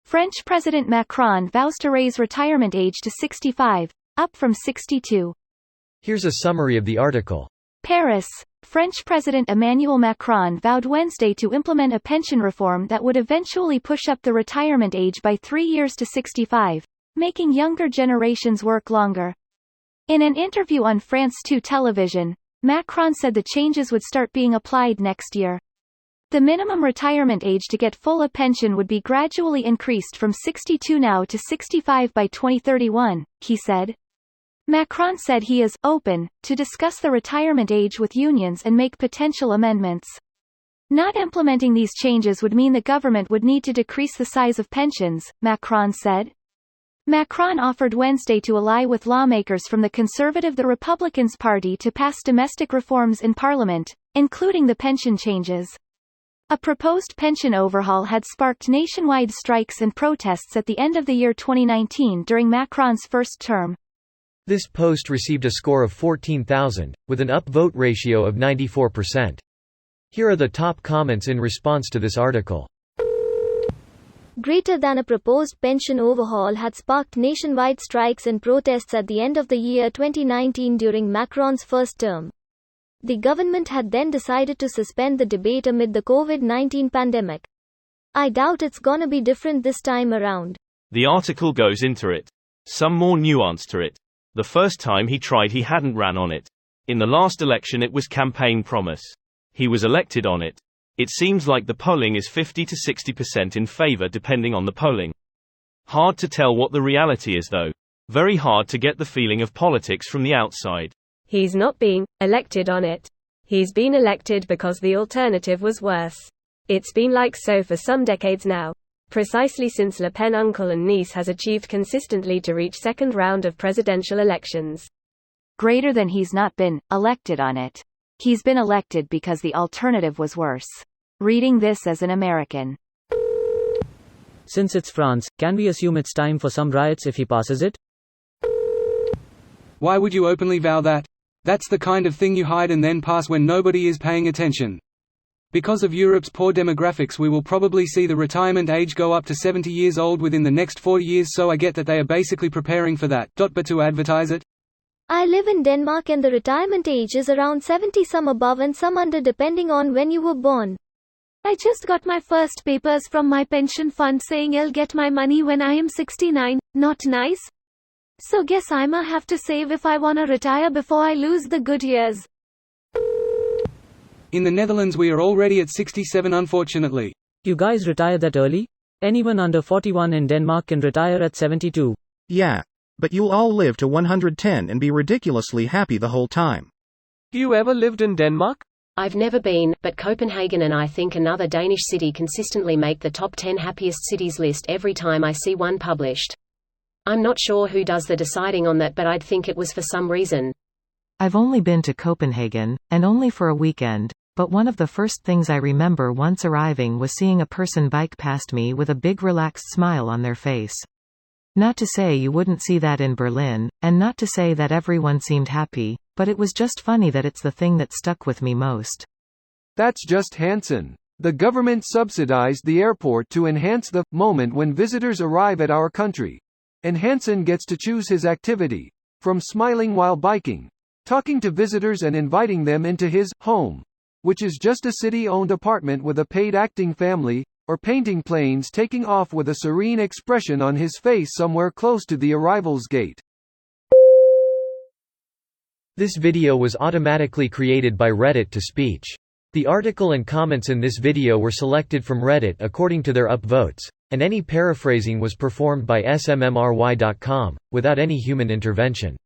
French President Macron vows to raise retirement age to 65, up from 62. Here's a summary of the article. Paris. French President Emmanuel Macron vowed Wednesday to implement a pension reform that would eventually push up the retirement age by 3 years to 65, making younger generations work longer. In an interview on France 2 television, Macron said the changes would start being applied next year. The minimum retirement age to get full a pension would be gradually increased from 62 now to 65 by 2031, he said. Macron said he is open to discuss the retirement age with unions and make potential amendments. Not implementing these changes would mean the government would need to decrease the size of pensions, Macron said. Macron offered Wednesday to ally with lawmakers from the Conservative the Republicans Party to pass domestic reforms in Parliament, including the pension changes. A proposed pension overhaul had sparked nationwide strikes and protests at the end of the year 2019 during Macron's first term. This post received a score of 14,000, with an upvote ratio of 94%. Here are the top comments in response to this article. Greater than a proposed pension overhaul had sparked nationwide strikes and protests at the end of the year 2019 during Macron's first term. The government had then decided to suspend the debate amid the COVID-19 pandemic. I doubt it's gonna be different this time around. The article goes into it. Some more nuance to it. The first time he tried he hadn't ran on it. In the last election it was campaign promise. He was elected on it. It seems like the polling is 50 to 60% in favor depending on the polling. Hard to tell what the reality is though. Very hard to get the feeling of politics from the outside. He's not being elected on it. He's been elected because the alternative was worse. It's been like so for some decades now. Precisely since Le Pen uncle and niece has achieved consistently to reach second round of presidential elections. Greater than he's not been elected on it. He's been elected because the alternative was worse. Reading this as an American. Since it's France, can we assume it's time for some riots if he passes it? Why would you openly vow that? That's the kind of thing you hide and then pass when nobody is paying attention. Because of Europe's poor demographics, we will probably see the retirement age go up to 70 years old within the next 4 years, so I get that they are basically preparing for that, but to advertise it? I live in Denmark and the retirement age is around 70, some above and some under depending on when you were born. I just got my first papers from my pension fund saying I'll get my money when I am 69, not nice? So guess I'ma have to save if I wanna retire before I lose the good years. In the Netherlands we are already at 67 unfortunately. You guys retire that early? Anyone under 41 in Denmark can retire at 72. Yeah. But you'll all live to 110 and be ridiculously happy the whole time. You ever lived in Denmark? I've never been, but Copenhagen and I think another Danish city consistently make the top 10 happiest cities list every time I see one published. I'm not sure who does the deciding on that, but I'd think it was for some reason. I've only been to Copenhagen, and only for a weekend, but one of the first things I remember once arriving was seeing a person bike past me with a big relaxed smile on their face. Not to say you wouldn't see that in Berlin, and not to say that everyone seemed happy, but it was just funny that it's the thing that stuck with me most. That's just Hansen. The government subsidized the airport to enhance the moment when visitors arrive at our country. And Hansen gets to choose his activity, from smiling while biking, talking to visitors and inviting them into his home, which is just a city-owned apartment with a paid acting family, or painting planes taking off with a serene expression on his face somewhere close to the arrivals gate. This video was automatically created by Reddit to speech. The article and comments in this video were selected from Reddit according to their upvotes, and any paraphrasing was performed by smmry.com, without any human intervention.